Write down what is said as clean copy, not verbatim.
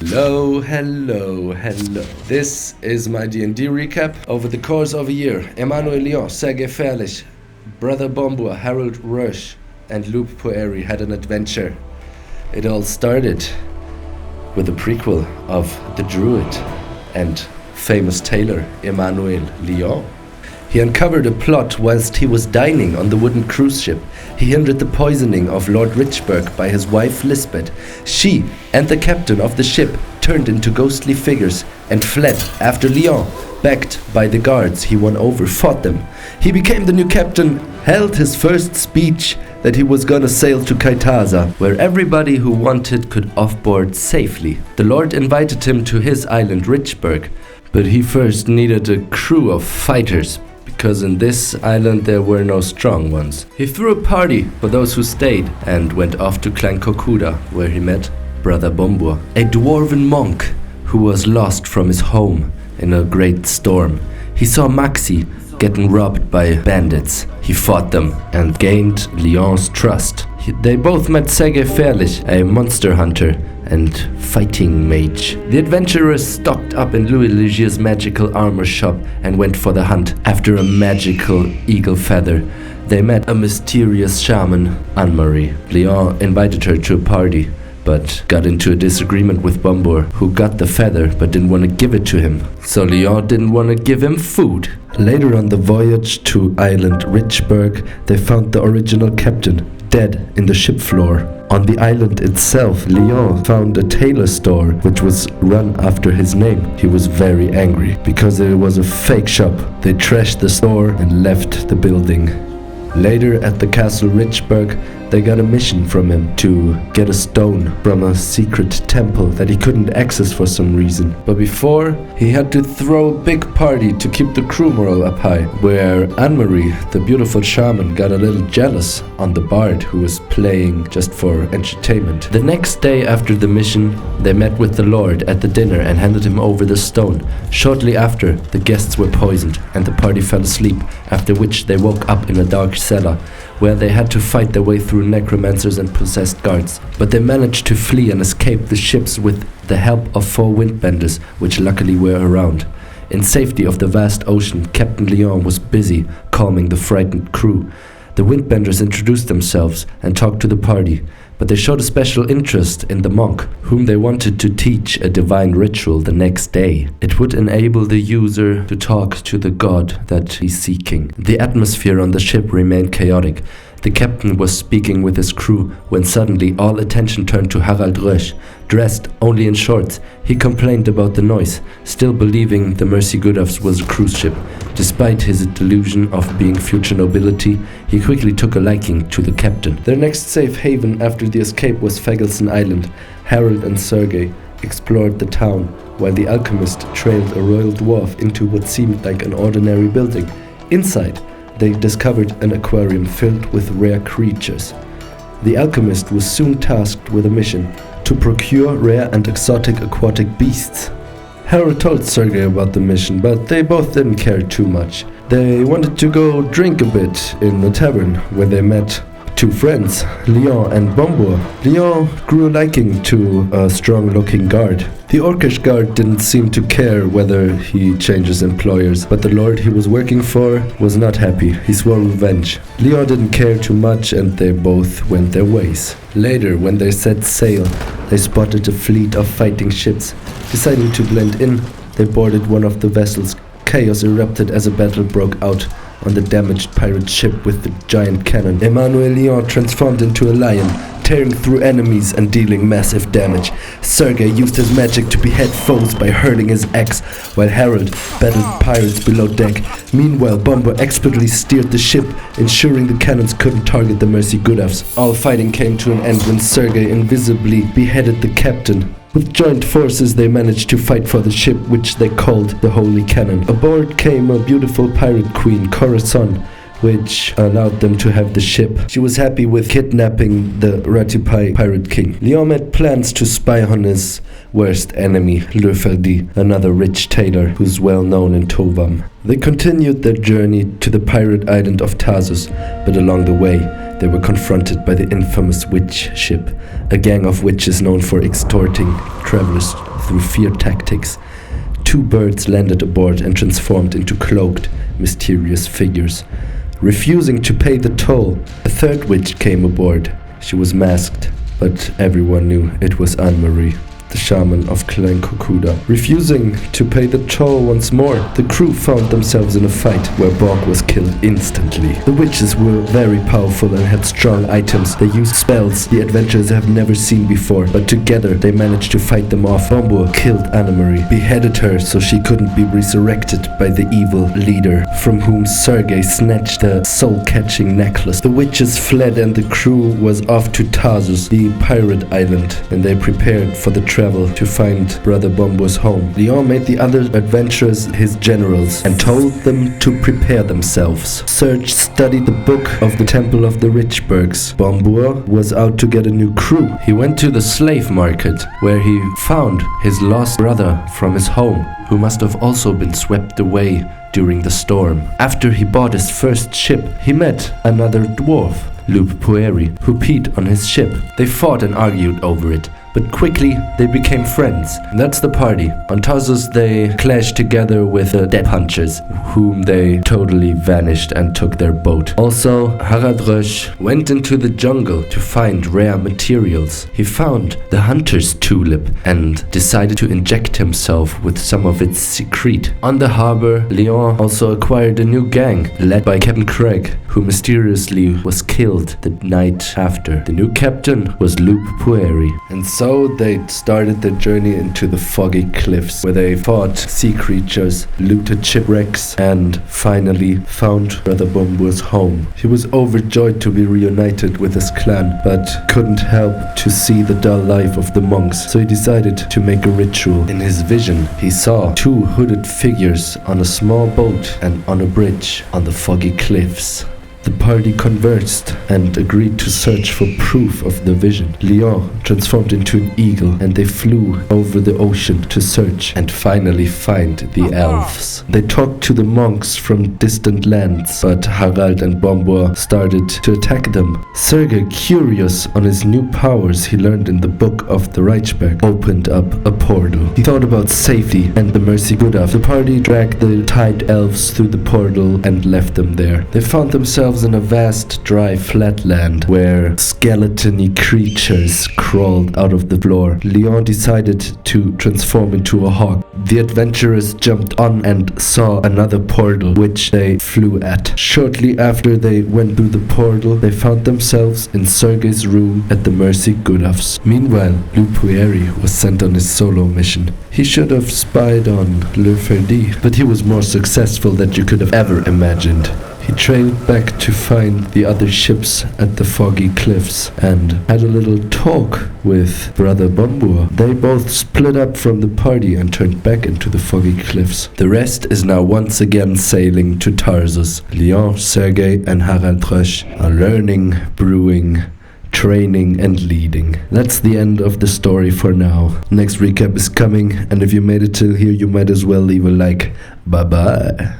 Hello. This is my D&D recap. Over the course of a year, Emmanuel Lyon, Sergei Fairlich, Brother Bombur, Harold Rush, and Luke Poeri had an adventure. It all started with a prequel of the druid and famous tailor Emmanuel Lyon. He uncovered a plot whilst he was dining on the wooden cruise ship. He hindered the poisoning of Lord Richburg by his wife Lisbeth. She and the captain of the ship turned into ghostly figures and fled after Lyon, backed by the guards he won over, fought them. He became the new captain, held his first speech that he was gonna sail to Kaitaza, where everybody who wanted could offboard safely. The Lord invited him to his island Richburg, but he first needed a crew of fighters, because in this island there were no strong ones. He threw a party for those who stayed and went off to Clan Kokuda, where he met Brother Bombur, a dwarven monk who was lost from his home in a great storm. He saw Maxi getting robbed by bandits. He fought them and gained Lyon's trust. They both met Sergei Fairlich, a monster hunter and fighting mage. The adventurers stocked up in Louis Legier's magical armor shop and went for the hunt. After a magical eagle feather, they met a mysterious shaman, Anne-Marie. Lyon invited her to a party, but got into a disagreement with Bombur, who got the feather but didn't want to give it to him. So Lyon didn't want to give him food. Later on the voyage to island Richburg, they found the original captain dead in the ship floor. On the island itself, Lyon found a tailor store which was run after his name. He was very angry because it was a fake shop. They trashed the store and left the building. Later at the castle Richburg, they got a mission from him to get a stone from a secret temple that he couldn't access for some reason. But before, he had to throw a big party to keep the crew morale up high, where Anne-Marie, the beautiful shaman, got a little jealous on the bard who was playing just for entertainment. The next day after the mission, they met with the Lord at the dinner and handed him over the stone. Shortly after, the guests were poisoned and the party fell asleep, after which they woke up in a dark cellar, where they had to fight their way through necromancers and possessed guards. But they managed to flee and escape the ships with the help of 4 windbenders, which luckily were around. In safety of the vast ocean, Captain Lyon was busy calming the frightened crew. The windbenders introduced themselves and talked to the party, but they showed a special interest in the monk, whom they wanted to teach a divine ritual the next day. It would enable the user to talk to the god that he's seeking. The atmosphere on the ship remained chaotic. The captain was speaking with his crew when suddenly all attention turned to Harald Rösch. Dressed only in shorts, he complained about the noise, still believing the Mercy Goodafs was a cruise ship. Despite his delusion of being future nobility, he quickly took a liking to the captain. Their next safe haven after the escape was Fagelson Island. Harold and Sergei explored the town, while the alchemist trailed a royal dwarf into what seemed like an ordinary building. Inside, they discovered an aquarium filled with rare creatures. The alchemist was soon tasked with a mission to procure rare and exotic aquatic beasts. Harold told Sergei about the mission, but they both didn't care too much. They wanted to go drink a bit in the tavern, where they met 2 friends, Lyon and Bombur. Lyon grew a liking to a strong-looking guard. The orcish guard didn't seem to care whether he changes employers, but the lord he was working for was not happy. He swore revenge. Lyon didn't care too much and they both went their ways. Later, when they set sail, they spotted a fleet of fighting ships. Deciding to blend in, they boarded one of the vessels. Chaos erupted as a battle broke out on the damaged pirate ship with the giant cannon. Emmanuel Lyon transformed into a lion, tearing through enemies and dealing massive damage. Sergei used his magic to behead foes by hurling his axe, while Harold battled pirates below deck. Meanwhile, Bombur expertly steered the ship, ensuring the cannons couldn't target the Mercy Goodafs. All fighting came to an end when Sergei invisibly beheaded the captain. With joint forces, they managed to fight for the ship, which they called the Holy Cannon. Aboard came a beautiful pirate queen, Corazon, which allowed them to have the ship. She was happy with kidnapping the Ratipai pirate king. Lyon had plans to spy on his worst enemy, Le Ferdi, another rich tailor who's well known in Tovam. They continued their journey to the pirate island of Tarsus, but along the way, they were confronted by the infamous witch ship, a gang of witches known for extorting travelers through fear tactics. 2 birds landed aboard and transformed into cloaked, mysterious figures. Refusing to pay the toll, a 3rd witch came aboard. She was masked, but everyone knew it was Anne-Marie, the shaman of Clan Kokuda. Refusing to pay the toll once more, the crew found themselves in a fight where Borg was killed instantly. The witches were very powerful and had strong items. They used spells the adventurers have never seen before, but together they managed to fight them off. Bombur killed Anne-Marie, beheaded her so she couldn't be resurrected by the evil leader, from whom Sergei snatched the soul-catching necklace. The witches fled and the crew was off to Tarsus, the pirate island, and they prepared for the travel to find Brother Bombur's home. Leon made the other adventurers his generals and told them to prepare themselves. Serge studied the book of the Temple of the Richburgs. Bombur was out to get a new crew. He went to the slave market, where he found his lost brother from his home, who must have also been swept away during the storm. After he bought his first ship, he met another dwarf, Loup Pueri, who peed on his ship. They fought and argued over it, but quickly they became friends. And that's the party. On Tarsus they clashed together with the Dead Punchers, whom they totally vanished and took their boat. Also, Harald Rösch went into the jungle to find rare materials. He found the hunter's tulip and decided to inject himself with some of its secrete. On the harbor, Leon also acquired a new gang, led by Captain Craig, who mysteriously was killed the night after. The new captain was Loup Pueri. And so they started their journey into the foggy cliffs, where they fought sea creatures, looted shipwrecks, and finally found Brother Bombur's home. He was overjoyed to be reunited with his clan, but couldn't help to see the dull life of the monks, so he decided to make a ritual. In his vision, he saw 2 hooded figures on a small boat and on a bridge on the foggy cliffs. The party conversed and agreed to search for proof of the vision. Leon transformed into an eagle and they flew over the ocean to search and finally find the elves. They talked to the monks from distant lands, but Harald and Bombur started to attack them. Sergei, curious on his new powers he learned in the book of the Reichsberg, opened up a portal. He thought about safety and the mercy Gudaf. The party dragged the tied elves through the portal and left them there. They found themselves in a vast dry flatland where skeleton-y creatures crawled out of the floor. Leon decided to transform into a hawk. The adventurers jumped on and saw another portal which they flew at. Shortly after they went through the portal, they found themselves in Sergei's room at the Mercy Gudaf's. Meanwhile, Loup Pueri was sent on his solo mission. He should have spied on Le Ferdi, but he was more successful than you could have ever imagined. He trailed back to find the other ships at the foggy cliffs and had a little talk with Brother Bombur. They both split up from the party and turned back into the foggy cliffs. The rest is now once again sailing to Tarsus. Leon, Sergei and Harald Rösch are learning, brewing, training and leading. That's the end of the story for now. Next recap is coming, and if you made it till here, you might as well leave a like. Bye bye.